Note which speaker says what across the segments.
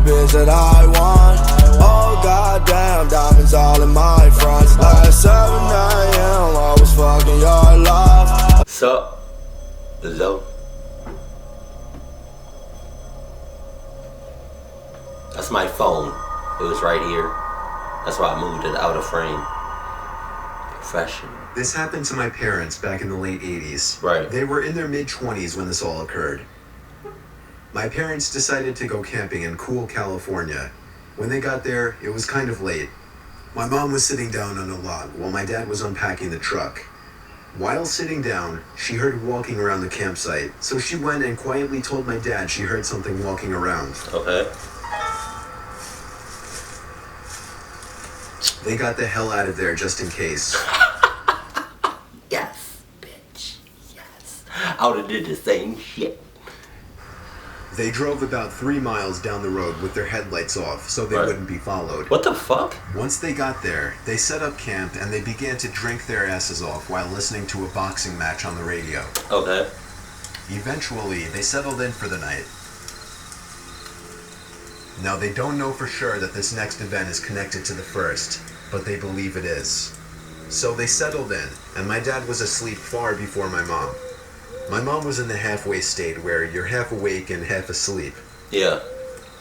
Speaker 1: bitch that I want. Oh goddamn, diamonds all in my fronts. Like 7 a.m. I was fucking your love.
Speaker 2: SupTho. That's my phone. It was right here. That's why I moved it out of frame. Professional.
Speaker 3: This happened to my parents back in the late 80s.
Speaker 2: Right.
Speaker 3: They were in their mid-20s when this all occurred. My parents decided to go camping in cool California. When they got there, it was kind of late. My mom was sitting down on a log while my dad was unpacking the truck. While sitting down, she heard walking around the campsite, so she went and quietly told my dad she heard something walking around.
Speaker 2: Okay.
Speaker 3: They got the hell out of there just in case.
Speaker 2: Yes, bitch. Yes. I would have did the same shit.
Speaker 3: They drove about 3 miles down the road with their headlights off so they wouldn't be followed.
Speaker 2: What the fuck?
Speaker 3: Once they got there, they set up camp and they began to drink their asses off while listening to a boxing match on the radio.
Speaker 2: Okay.
Speaker 3: Eventually, they settled in for the night. Now, they don't know for sure that this next event is connected to the first, but they believe it is. So they settled in, and my dad was asleep far before my mom. My mom was in the halfway state where you're half awake and half asleep.
Speaker 2: Yeah.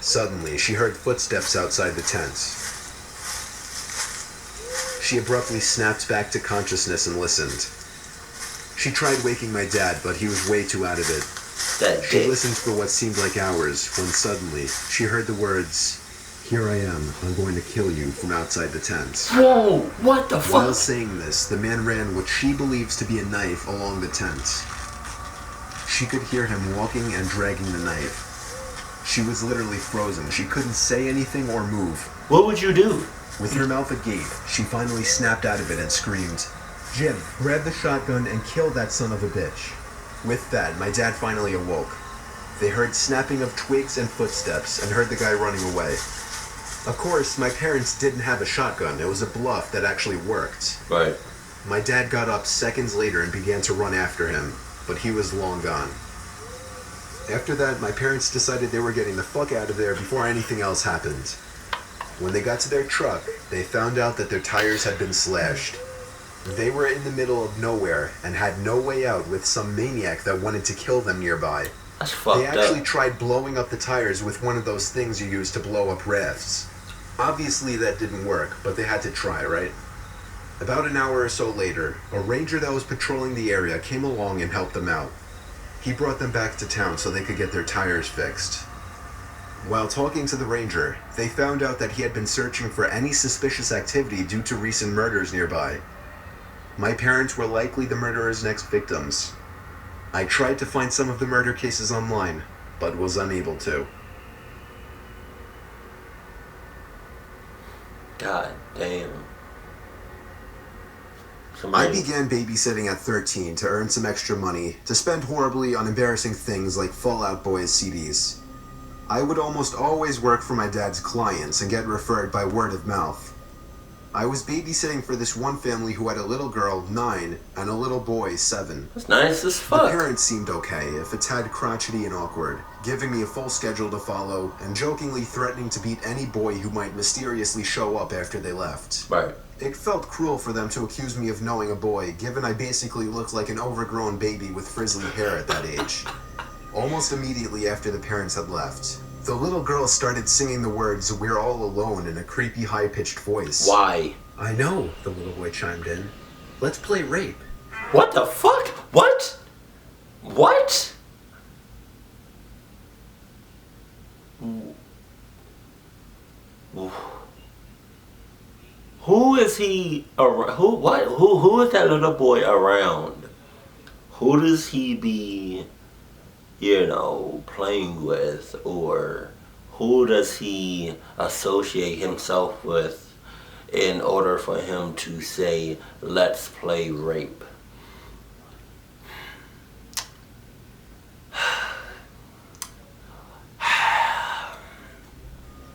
Speaker 3: Suddenly, she heard footsteps outside the tent. She abruptly snapped back to consciousness and listened. She tried waking my dad, but he was way too out of it. She listened for what seemed like hours, when suddenly, she heard the words, "Here I am, I'm going to kill you," from outside the tent.
Speaker 2: Whoa, what the fuck?
Speaker 3: While saying this, the man ran what she believes to be a knife along the tent. She could hear him walking and dragging the knife. She was literally frozen. She couldn't say anything or move.
Speaker 2: What would you do?
Speaker 3: With her mouth agape, she finally snapped out of it and screamed, "Jim, grab the shotgun and kill that son of a bitch." With that, my dad finally awoke. They heard snapping of twigs and footsteps and heard the guy running away. Of course, my parents didn't have a shotgun. It was a bluff that actually worked.
Speaker 2: Right.
Speaker 3: My dad got up seconds later and began to run after him, but he was long gone. After that, my parents decided they were getting the fuck out of there before anything else happened. When they got to their truck, they found out that their tires had been slashed. They were in the middle of nowhere and had no way out with some maniac that wanted to kill them nearby.
Speaker 2: That's fucked
Speaker 3: They actually
Speaker 2: up.
Speaker 3: tried blowing up the tires with one of those things you use to blow up rafts. Obviously that didn't work, but they had to try, right? About an hour or so later, a ranger that was patrolling the area came along and helped them out. He brought them back to town so they could get their tires fixed. While talking to the ranger, they found out that he had been searching for any suspicious activity due to recent murders nearby. My parents were likely the murderer's next victims. I tried to find some of the murder cases online, but was unable to.
Speaker 2: God damn.
Speaker 3: I began babysitting at 13 to earn some extra money to spend horribly on embarrassing things like Fall Out Boy's CDs. I would almost always work for my dad's clients and get referred by word of mouth. I was babysitting for this one family who had a little girl, 9, and a little boy, 7.
Speaker 2: That's nice as
Speaker 3: The
Speaker 2: fuck.
Speaker 3: parents seemed okay, if a tad crotchety and awkward, giving me a full schedule to follow and jokingly threatening to beat any boy who might mysteriously show up after they left.
Speaker 2: Right.
Speaker 3: It felt cruel for them to accuse me of knowing a boy, given I basically looked like an overgrown baby with frizzly hair at that age. Almost immediately after the parents had left, the little girl started singing the words, "We're all alone," in a creepy high-pitched voice.
Speaker 2: Why?
Speaker 3: "I know," the little boy chimed in. "Let's play rape."
Speaker 2: What the fuck? What? What? Who is he around? Who is that little boy around? Who does he be, playing with, or who does he associate himself with in order for him to say, "Let's play rape"?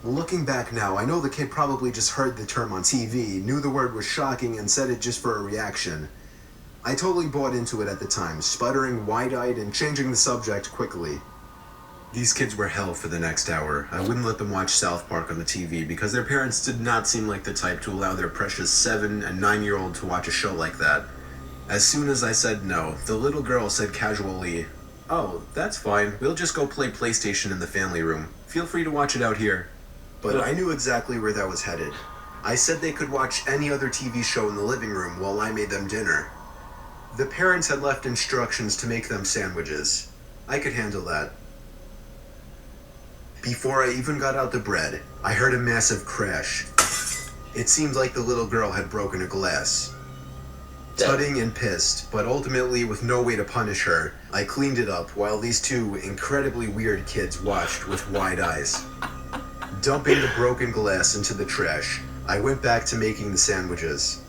Speaker 3: Looking back now, I know the kid probably just heard the term on TV, knew the word was shocking, and said it just for a reaction. I totally bought into it at the time, sputtering wide-eyed and changing the subject quickly. These kids were hell for the next hour. I wouldn't let them watch South Park on the TV because their parents did not seem like the type to allow their precious 7 and 9-year-old to watch a show like that. As soon as I said no, the little girl said casually, "Oh, that's fine. We'll just go play PlayStation in the family room. Feel free to watch it out here." But I knew exactly where that was headed. I said they could watch any other TV show in the living room while I made them dinner. The parents had left instructions to make them sandwiches. I could handle that. Before I even got out the bread, I heard a massive crash. It seemed like the little girl had broken a glass. Tutting and pissed, but ultimately with no way to punish her, I cleaned it up while these two incredibly weird kids watched with wide eyes. Dumping the broken glass into the trash, I went back to making the sandwiches.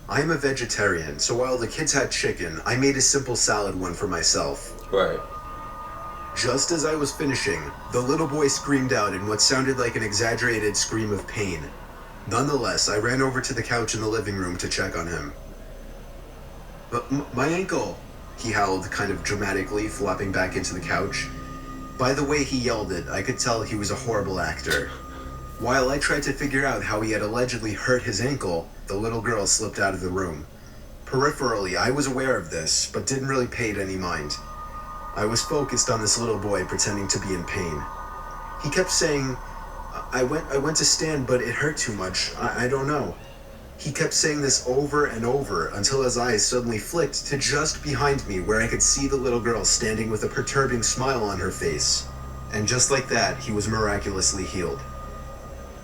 Speaker 3: I am a vegetarian, so while the kids had chicken, I made a simple salad one for myself.
Speaker 2: Right.
Speaker 3: Just as I was finishing, the little boy screamed out in what sounded like an exaggerated scream of pain. Nonetheless, I ran over to the couch in the living room to check on him. My ankle, he howled kind of dramatically, flopping back into the couch. By the way he yelled it, I could tell he was a horrible actor. While I tried to figure out how he had allegedly hurt his ankle, the little girl slipped out of the room. Peripherally, I was aware of this, but didn't really pay it any mind. I was focused on this little boy pretending to be in pain. He kept saying, I went to stand, but it hurt too much. I don't know. He kept saying this over and over until his eyes suddenly flicked to just behind me where I could see the little girl standing with a perturbing smile on her face. And just like that, he was miraculously healed.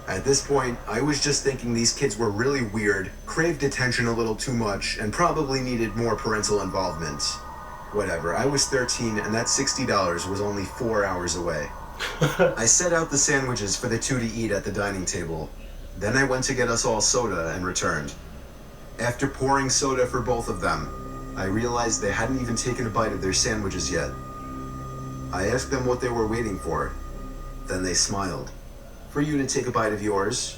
Speaker 3: At this point, I was just thinking these kids were really weird, craved attention a little too much, and probably needed more parental involvement. Whatever, I was 13 and that $60 was only 4 hours away. I set out the sandwiches for the two to eat at the dining table. Then I went to get us all soda and returned. After pouring soda for both of them, I realized they hadn't even taken a bite of their sandwiches yet. I asked them what they were waiting for. Then they smiled. For you to take a bite of yours.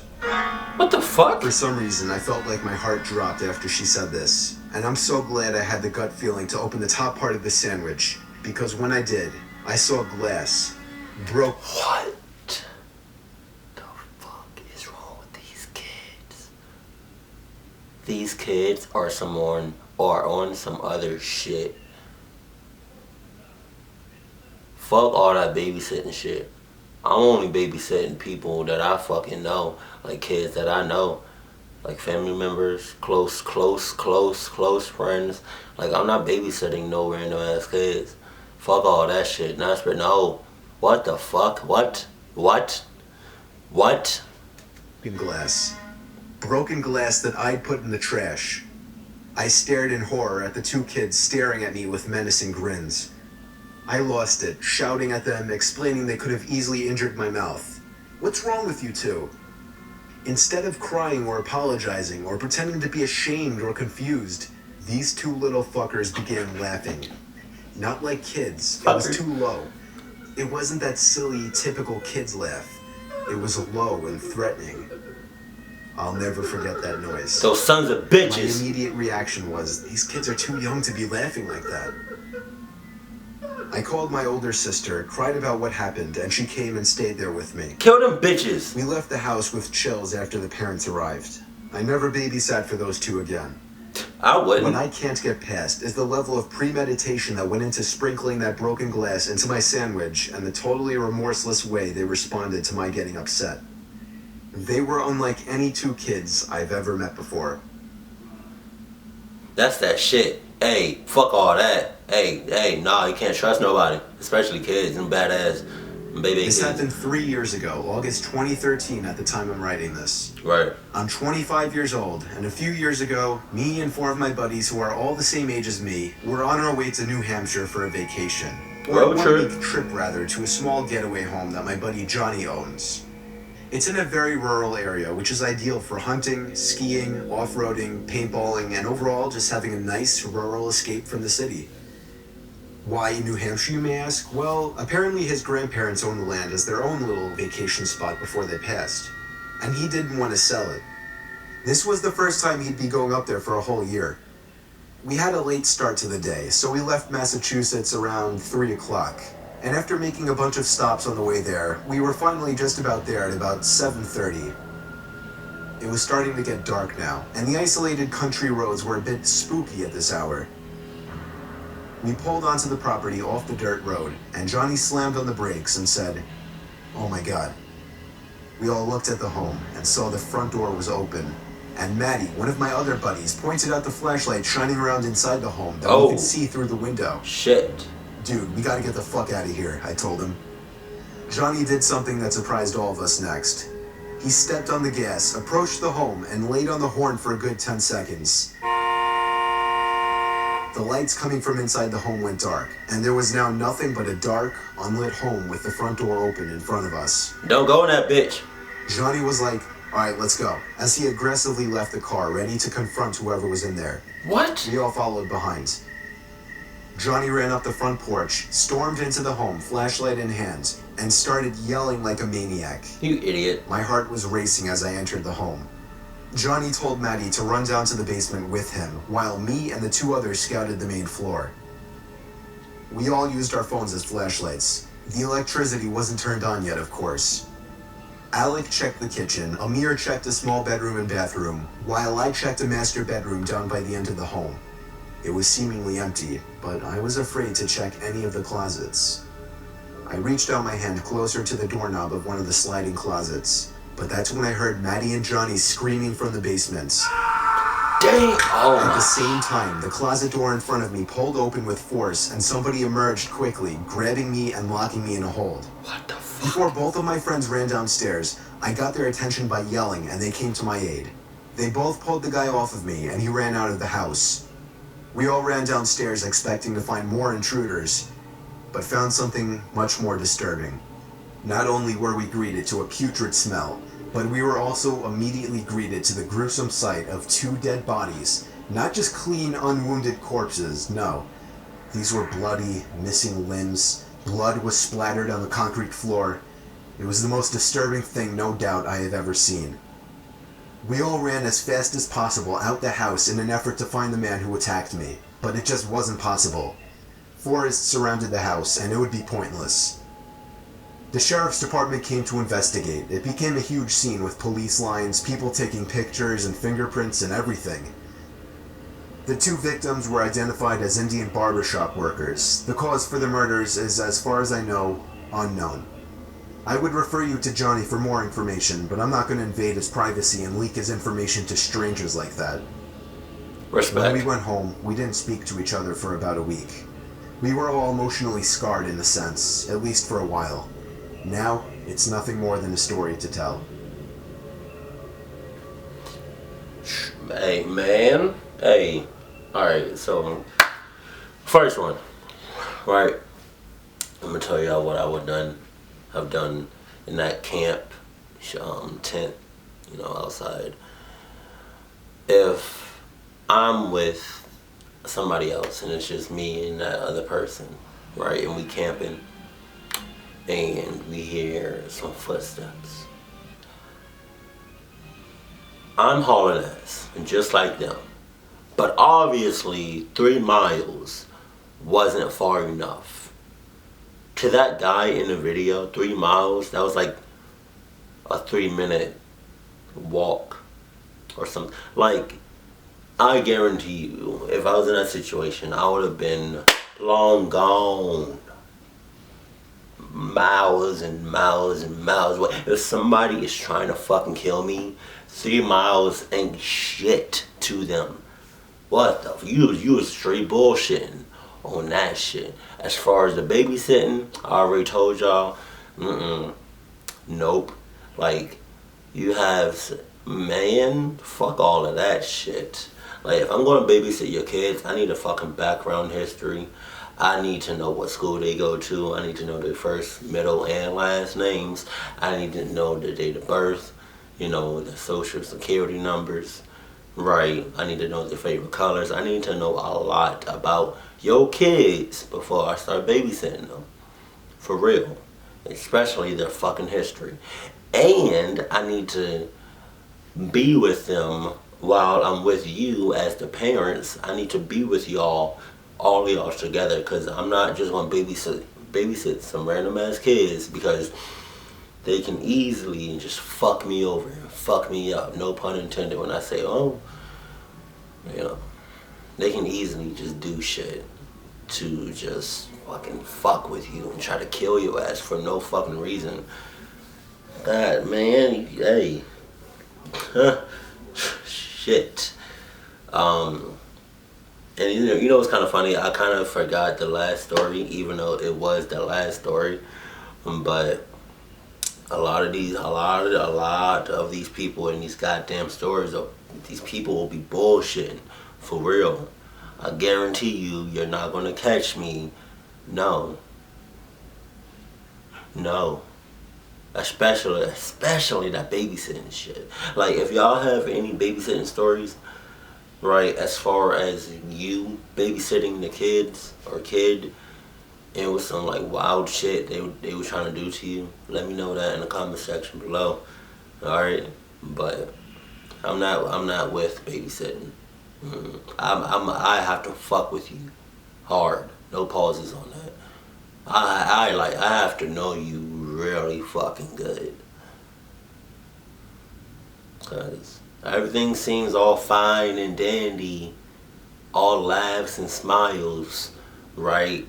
Speaker 2: What the fuck?
Speaker 3: For some reason, I felt like my heart dropped after she said this. And I'm so glad I had the gut feeling to open the top part of the sandwich. Because when I did, I saw glass. Broke.
Speaker 2: What the fuck is wrong with these kids? These kids are on some other shit. Fuck all that babysitting shit. I'm only babysitting people that I fucking know. Like kids that I know. Like family members, close friends. Like I'm not babysitting no random ass kids. Fuck all that shit. No. What the fuck? What?
Speaker 3: Glass. Broken glass that I'd put in the trash. I stared in horror at the two kids staring at me with menacing grins. I lost it, shouting at them, explaining they could have easily injured my mouth. What's wrong with you two? Instead of crying or apologizing or pretending to be ashamed or confused, these two little fuckers began laughing. Not like kids. It was too low. It wasn't that silly, typical kids laugh. It was low and threatening. I'll never forget that noise.
Speaker 2: Those sons of bitches.
Speaker 3: My immediate reaction was, these kids are too young to be laughing like that. I called my older sister, cried about what happened, and she came and stayed there with me.
Speaker 2: Kill them bitches.
Speaker 3: We left the house with chills after the parents arrived. I never babysat for those two again.
Speaker 2: I wouldn't.
Speaker 3: What I can't get past is the level of premeditation that went into sprinkling that broken glass into my sandwich and the totally remorseless way they responded to my getting upset. They were unlike any two kids I've ever met before.
Speaker 2: That's that shit. Hey, fuck all that. Hey, nah, you can't trust nobody. Especially kids and badass baby
Speaker 3: This
Speaker 2: kids.
Speaker 3: happened 3 years ago, August 2013 at the time I'm writing this.
Speaker 2: Right.
Speaker 3: I'm 25 years old, and a few years ago, me and 4 of my buddies who are all the same age as me were on our way to New Hampshire for a vacation. Or a one-week trip, rather, to a small getaway home that my buddy Johnny owns. It's in a very rural area, which is ideal for hunting, skiing, off-roading, paintballing, and overall just having a nice rural escape from the city. Why New Hampshire, you may ask? Well, apparently his grandparents owned the land as their own little vacation spot before they passed, and he didn't want to sell it. This was the first time he'd be going up there for a whole year. We had a late start to the day, so we left Massachusetts around 3 o'clock, And after making a bunch of stops on the way there, we were finally just about there at about 7:30. It was starting to get dark now, and the isolated country roads were a bit spooky at this hour. We pulled onto the property off the dirt road, and Johnny slammed on the brakes and said, "Oh my God." We all looked at the home and saw the front door was open, and Maddie, one of my other buddies, pointed out the flashlight shining around inside the home that we could see through the window.
Speaker 2: Shit.
Speaker 3: "Dude, we gotta get the fuck out of here," I told him. Johnny did something that surprised all of us next. He stepped on the gas, approached the home, and laid on the horn for a good 10 seconds. The lights coming from inside the home went dark, and there was now nothing but a dark, unlit home with the front door open in front of us.
Speaker 2: Don't go in that bitch.
Speaker 3: Johnny was like, "Alright, let's go," as he aggressively left the car, ready to confront whoever was in there.
Speaker 2: What?
Speaker 3: We all followed behind. Johnny ran up the front porch, stormed into the home, flashlight in hand, and started yelling like a maniac.
Speaker 2: You idiot.
Speaker 3: My heart was racing as I entered the home. Johnny told Maddie to run down to the basement with him, while me and the two others scouted the main floor. We all used our phones as flashlights. The electricity wasn't turned on yet, of course. Alec checked the kitchen, Amir checked a small bedroom and bathroom, while I checked a master bedroom down by the end of the home. It was seemingly empty, but I was afraid to check any of the closets. I reached out my hand closer to the doorknob of one of the sliding closets, but that's when I heard Maddie and Johnny screaming from the basement.
Speaker 2: Dang! Oh.
Speaker 3: At the same time, the closet door in front of me pulled open with force, and somebody emerged quickly, grabbing me and locking me in a hold.
Speaker 2: What the fuck?
Speaker 3: Before both of my friends ran downstairs, I got their attention by yelling, and they came to my aid. They both pulled the guy off of me, and he ran out of the house. We all ran downstairs expecting to find more intruders, but found something much more disturbing. Not only were we greeted to a putrid smell, but we were also immediately greeted to the gruesome sight of two dead bodies. Not just clean, unwounded corpses, no. These were bloody, missing limbs. Blood was splattered on the concrete floor. It was the most disturbing thing, no doubt, I have ever seen. We all ran as fast as possible out the house in an effort to find the man who attacked me, but it just wasn't possible. Forests surrounded the house, and it would be pointless. The sheriff's department came to investigate. It became a huge scene with police lines, people taking pictures and fingerprints and everything. The two victims were identified as Indian barbershop workers. The cause for the murders is, as far as I know, unknown. I would refer you to Johnny for more information, but I'm not going to invade his privacy and leak his information to strangers like that.
Speaker 2: Respect.
Speaker 3: When we went home, we didn't speak to each other for about a week. We were all emotionally scarred in a sense, at least for a while. Now, it's nothing more than a story to tell.
Speaker 2: Hey, man. Hey. Alright, so, first one. Right. I'm going to tell y'all what I would have done in that camp tent, outside. If I'm with somebody else and it's just me and that other person, right, and we camping and we hear some footsteps, I'm hauling ass, just like them. But obviously 3 miles wasn't far enough. To that guy in the video, 3 miles, that was like a 3-minute walk or something. Like, I guarantee you, if I was in that situation, I would have been long gone. Miles and miles and miles away. If somebody is trying to fucking kill me, 3 miles ain't shit to them. What the? You was straight bullshitting on that shit. As far as the babysitting, I already told y'all, nope. Like, you have, man, fuck all of that shit. Like, if I'm going to babysit your kids, I need a fucking background history. I need to know what school they go to. I need to know their first, middle, and last names. I need to know their date of birth, the social security numbers. Right, I need to know their favorite colors. I need to know a lot about your kids before I start babysitting them. For real. Especially their fucking history. And I need to be with them while I'm with you as the parents. I need to be with y'all, all of y'all together, because I'm not just going to babysit some random ass kids because they can easily just fuck me over and fuck me up. No pun intended when I say, oh, you know, they can easily just do shit to just fucking fuck with you and try to kill your ass for no fucking reason. God, man, hey. Shit. And you know what's kind of funny? I kind of forgot the last story, even though it was the last story. But a lot of these people in these goddamn stories, these people will be bullshitting for real. I guarantee you're not gonna catch me. No. Especially that babysitting shit. Like, if y'all have any babysitting stories, right, as far as you babysitting the kids or kid, and it was some like wild shit they were trying to do to you, let me know that in the comment section below. Alright? But I'm not with babysitting. I have to fuck with you hard. No pauses on that. I have to know you really fucking good. Cause everything seems all fine and dandy, all laughs and smiles, right?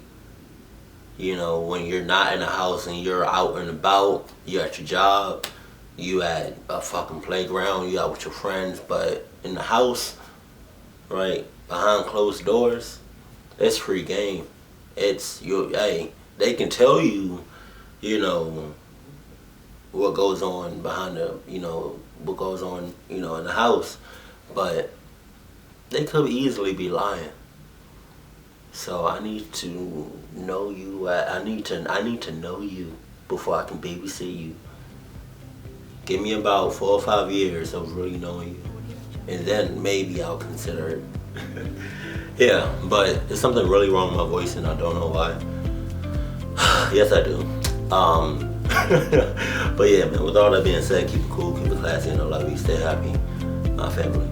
Speaker 2: You know, when you're not in the house and you're out and about, you're at your job, you at a fucking playground, you out with your friends, but in the house, right, behind closed doors, it's free game. It's hey, they can tell you, you know, what goes on behind what goes on, in the house, but they could easily be lying. So I need to know you. I need to know you before I can babysit you. Give me about 4 or 5 years of really knowing you, and then maybe I'll consider it. Yeah, but there's something really wrong with my voice, and I don't know why. Yes, I do. But yeah, man, with all that being said, keep it cool, keep it classy, and I love you. Stay happy, my family.